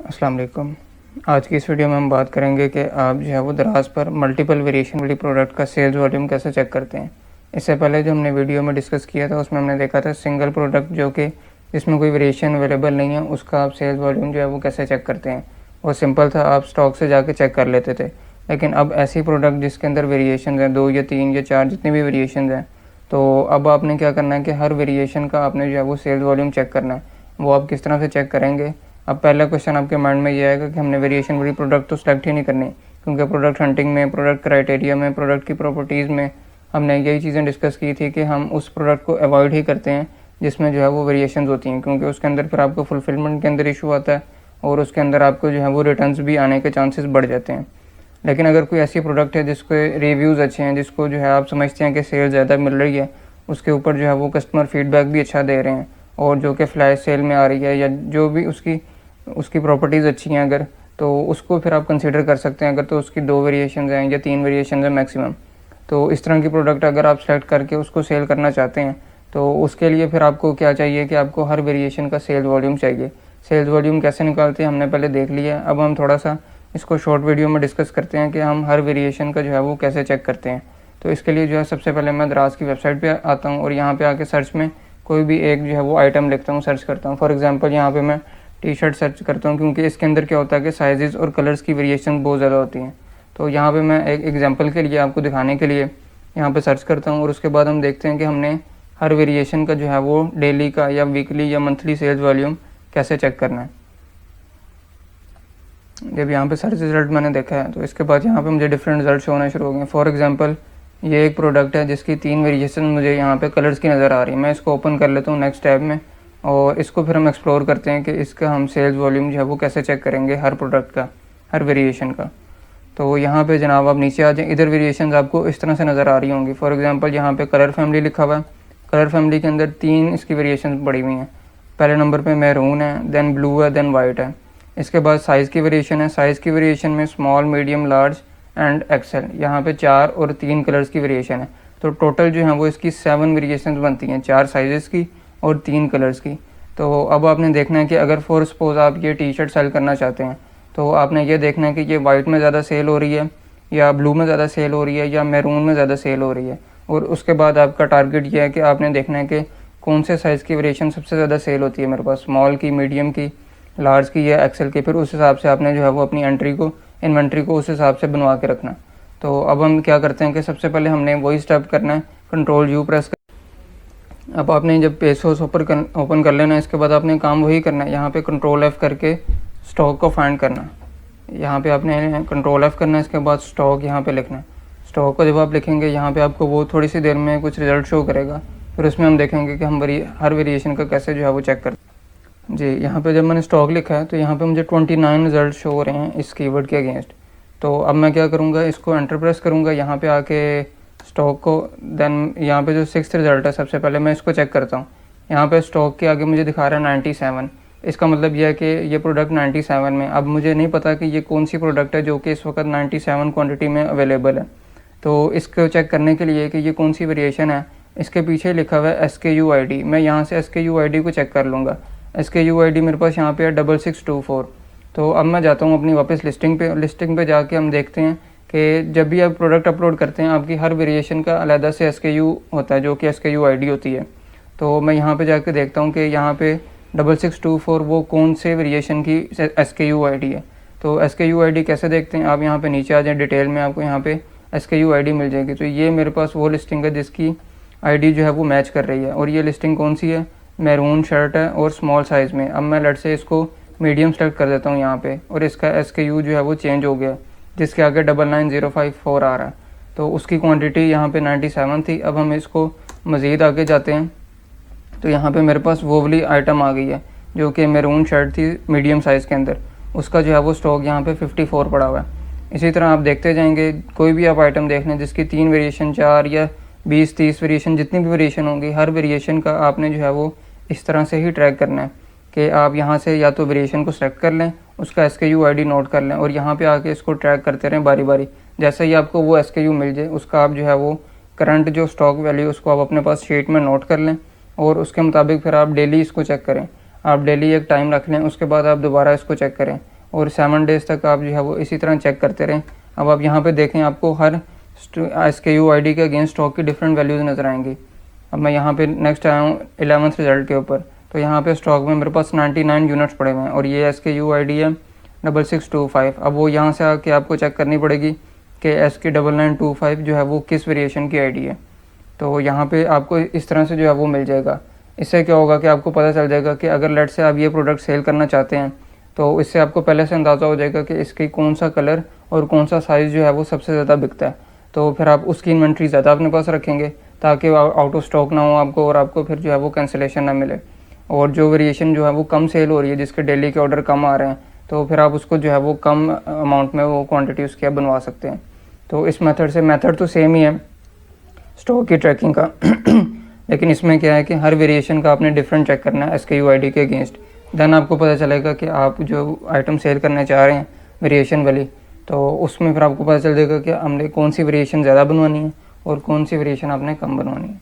अस्सलाम वालेकुम। आज की इस वीडियो में हम बात करेंगे कि आप जो है वो दराज पर मल्टीपल वेरिएशन वाली प्रोडक्ट का सेल्स वॉल्यूम कैसे चेक करते हैं। इससे पहले जो हमने वीडियो में डिस्कस किया था उसमें हमने देखा था सिंगल प्रोडक्ट जो कि जिसमें कोई वेरिएशन अवेलेबल नहीं है उसका आप सेल्स वॉल्यूम जो है वो कैसे चेक करते हैं। वो सिंपल था, आप स्टॉक से जाके चेक कर लेते थे। लेकिन अब ऐसी प्रोडक्ट जिसके अंदर वेरिएशन हैं 2 या 3 या 4 जितनी भी वेरिएशन हैं, तो अब आपने क्या करना है कि हर वेरिएशन का आपने जो है वो सेल्स वॉल्यूम चेक करना है। वो आप किस तरह से चेक करेंगे। अब पहला क्वेश्चन आपके माइंड में ये आएगा कि हमने वेरिएशन वाली प्रोडक्ट तो सेलेक्ट ही नहीं करनी, क्योंकि प्रोडक्ट हंटिंग में, प्रोडक्ट क्राइटेरिया में, प्रोडक्ट की प्रॉपर्टीज़ में हमने यही चीज़ें डिस्कस की थी कि हम उस प्रोडक्ट को अवॉइड ही करते हैं जिसमें जो है वो वेरिएशंस होती हैं, क्योंकि उसके अंदर फिर आपको फुलफिलमेंट के अंदर इशू आता है और उसके अंदर आपको जो है वो रिटर्न्स भी आने के चांसेस बढ़ जाते हैं। लेकिन अगर कोई ऐसी प्रोडक्ट है जिसके रिव्यूज़ अच्छे हैं, जिसको जो है आप समझते हैं कि सेल ज़्यादा मिल रही है, उसके ऊपर जो है वो कस्टमर फीडबैक भी अच्छा दे रहे हैं और जो कि फ्लैश सेल में आ रही है या जो भी उसकी प्रॉपर्टीज़ अच्छी हैं अगर, तो उसको फिर आप कंसीडर कर सकते हैं। अगर तो उसकी 2 वेरिएशंस हैं या 3 वेरिएशंस हैं मैक्सिमम, तो इस तरह की प्रोडक्ट अगर आप सेलेक्ट करके उसको सेल करना चाहते हैं तो उसके लिए फिर आपको क्या चाहिए कि आपको हर वेरिएशन का सेल्स वॉल्यूम चाहिए। सेल्स वॉल्यूम कैसे निकालते हैं हमने पहले देख लिया। अब हम थोड़ा सा इसको शॉर्ट वीडियो में डिस्कस करते हैं कि हम हर वेरिएशन का जो है वो कैसे चेक करते हैं। तो इसके लिए जो है सबसे पहले मैं दराज की वेबसाइट पे आता हूँ और यहाँ पे आके सर्च में कोई भी एक जो है वो आइटम लिखता हूँ, सर्च करता हूँ। फॉर एग्जांपल यहाँ पे मैं टी शर्ट सर्च करता हूँ, क्योंकि इसके अंदर क्या होता है कि साइजेस और कलर्स की वेरिएशन बहुत ज़्यादा होती हैं। तो यहाँ पे मैं एक एग्जांपल के लिए आपको दिखाने के लिए यहाँ पे सर्च करता हूँ और उसके बाद हम देखते हैं कि हमने हर वेरिएशन का जो है वो डेली का या वीकली या मंथली सेल्स वॉल्यूम कैसे चेक करना है। जब यहाँ पे सर्च रिजल्ट मैंने देखा है तो इसके बाद यहाँ पे मुझे डिफरेंट रिजल्ट होने शुरू हो गए। फॉर एग्जांपल ये एक प्रोडक्ट है जिसकी 3 वेरिएशन मुझे यहाँ पे कलर्स की नज़र आ रही है। मैं इसको ओपन कर लेता हूँ नेक्स्ट टैब में और इसको फिर हम एक्सप्लोर करते हैं कि इसका हम सेल्स वॉल्यूम जो है वो कैसे चेक करेंगे हर प्रोडक्ट का, हर वेरिएशन का। तो यहाँ पे जनाब आप नीचे आ जाएँ, इधर वेरिएशन आपको इस तरह से नज़र आ रही होंगी। फॉर एग्जांपल यहाँ पे कलर फैमिली लिखा हुआ है। कलर फैमिली के अंदर 3 इसकी वेरिएशन पड़ी हुई हैं। पहले नंबर पे मैरून है, देन ब्लू है, देन वाइट है। इसके बाद साइज़ की वेरिएशन है। साइज़ की वेरिएशन में small, medium, large and XL, यहाँ पे 4 और 3 कलर्स की वेरिएशन है। तो टोटल जो है वो इसकी 7 वेरिएशन बनती हैं, 4 साइज़ की और 3 कलर्स की। तो अब आपने देखना है कि अगर फॉर सपोज़ आप ये टी शर्ट सेल करना चाहते हैं तो आपने ये देखना है कि ये वाइट में ज़्यादा सेल हो रही है या ब्लू में ज़्यादा सेल हो रही है या मैरून में ज़्यादा सेल हो रही है। और उसके बाद आपका टारगेट ये है कि आपने देखना है कि कौन से साइज़ की वेरिएशन सबसे ज़्यादा सेल होती है मेरे पास, स्मॉल की, मीडियम की, लार्ज की या एक्सेल की। फिर उस हिसाब से आपने जो है वो अपनी इन्वेंट्री को उस हिसाब से बनवा के रखना। तो अब हम क्या करते हैं कि सबसे पहले हमने वही स्टेप करना है, कंट्रोल यू प्रेस कर। अब आपने जब पेज सोर्स ओपन कर लेना है, इसके बाद आपने काम वही करना है, यहाँ पे कंट्रोल एफ़ करके स्टॉक को फाइंड करना। यहाँ पे आपने कंट्रोल एफ़ करना है, इसके बाद स्टॉक यहाँ पे लिखना है। स्टॉक को जब आप लिखेंगे यहाँ पे आपको वो थोड़ी सी देर में कुछ रिजल्ट शो करेगा। फिर उसमें हम देखेंगे कि हम हर वेरिएशन का कैसे जो है वो चेक करते हैं। जी, यहाँ पे जब मैंने स्टॉक लिखा है तो यहाँ पे मुझे 29 रिजल्ट शो हो रहे हैं इस कीवर्ड के अगेंस्ट। तो अब मैं क्या करूँगा, इसको एंटर प्रेस करूँगा यहाँ पे आके स्टॉक को। देन यहाँ पे जो 6th रिजल्ट है सबसे पहले मैं इसको चेक करता हूँ। यहाँ पे स्टॉक के आगे मुझे दिखा रहा है 97। इसका मतलब यह है कि ये प्रोडक्ट 97 में। अब मुझे नहीं पता कि ये कौन सी प्रोडक्ट है जो कि इस वक्त 97 क्वांटिटी में अवेलेबल है। तो इसको चेक करने के लिए कि ये कौन सी वेरिएशन है, इसके पीछे लिखा हुआ है SKU ID। मैं यहाँ से SKU ID को चेक कर लूँगा। SKU ID मेरे पास यहाँ पे है 6624। तो अब मैं जाता हूँ अपनी वापस लिस्टिंग पे जाके हम देखते हैं कि जब भी आप प्रोडक्ट अपलोड करते हैं आपकी हर वेरिएशन का अलग से SKU होता है जो कि SKU ID होती है। तो मैं यहाँ पे जाके देखता हूँ कि यहाँ पे 6624 वो कौन से वेरिएशन की SKU ID है। तो SKU ID कैसे देखते हैं, आप यहाँ पे नीचे आ जाए, डिटेल में आपको यहाँ पे SKU ID मिल जाएगी। तो ये मेरे पास वो लिस्टिंग है जिसकी ID जो है वो मैच कर रही है। और ये लिस्टिंग कौन सी है, मैरून शर्ट है और स्मॉल साइज़ में। अब मैं लट से इसको मीडियम सेलेक्ट कर देता हूँ यहाँ पे और इसका SKU जो है वो चेंज हो गया, जिसके आगे 99054 आ रहा है। तो उसकी क्वांटिटी यहाँ पे 97 थी। अब हम इसको मज़ीद आगे जाते हैं तो यहाँ पे मेरे पास वो वाली आइटम आ गई है जो कि मैरून शर्ट थी मीडियम साइज़ के अंदर। उसका जो है वो स्टॉक यहाँ पे 54 पड़ा हुआ है। इसी तरह आप देखते जाएंगे, कोई भी आप आइटम देख लें जिसकी 3 वेरिएशन, 4 या 20-30 वेरिएशन, जितनी भी वेरिएशन होंगी, हर वेरिएशन का आपने जो है वो इस तरह से ही ट्रैक करना है कि आप यहाँ से या तो वेरिएशन को सेलेक्ट कर लें, उसका SKU ID नोट कर लें और यहाँ पे आके इसको ट्रैक करते रहें बारी बारी। जैसे ही आपको वो SKU मिल जाए उसका आप जो है वो करंट जो स्टॉक वैल्यू उसको आप अपने पास शीट में नोट कर लें और उसके मुताबिक फिर आप डेली इसको चेक करें। आप डेली एक टाइम रख लें, उसके बाद आप दोबारा इसको चेक करें। और 7 डेज़ तक आप जो है वो इसी तरह चेक करते रहें। अब आप यहाँ पे देखें, आपको हर SKU ID के अगेंस्ट स्टॉक की डिफरेंट वैल्यूज़ नज़र आएंगी। अब मैं यहाँ पे नेक्स्ट आया हूँ 11th रिजल्ट के ऊपर, तो यहाँ पे स्टॉक में मेरे पास 99 यूनिट्स पड़े हुए हैं और ये SKU ID है 6625। अब वो यहाँ से आके आपको चेक करनी पड़ेगी कि SK9925 जो है वो किस वेरिएशन की ID है। तो यहाँ पे आपको इस तरह से जो है वो मिल जाएगा। इससे क्या होगा कि आपको पता चल जाएगा कि अगर लेट से आप ये प्रोडक्ट सेल करना चाहते हैं तो इससे आपको पहले से अंदाज़ा हो जाएगा कि इसकी कौन सा कलर और कौन सा साइज़ जो है वो सबसे ज़्यादा बिकता है। तो फिर आप उसकी इन्वेंट्री ज़्यादा अपने पास रखेंगे ताकि आउट ऑफ स्टॉक ना हो आपको और आपको फिर जो है वो कैंसिलेशन ना मिले। और जो वेरिएशन जो है वो कम सेल हो रही है, जिसके डेली के ऑर्डर कम आ रहे हैं, तो फिर आप उसको जो है वो कम अमाउंट में वो क्वांटिटी उसकी आप बनवा सकते हैं। तो इस मेथड तो सेम ही है स्टॉक की ट्रैकिंग का लेकिन इसमें क्या है कि हर वेरिएशन का आपने डिफरेंट चेक करना है SKU ID के अगेंस्ट। देन आपको पता चलेगा कि आप जो आइटम सेल करना चाह रहे हैं वेरिएशन वाली, तो उसमें फिर आपको पता चल जाएगा कि हमने कौन सी वेरिएशन ज़्यादा बनवानी है और कौन सी वेरिएशन आपने कम बनवानी है।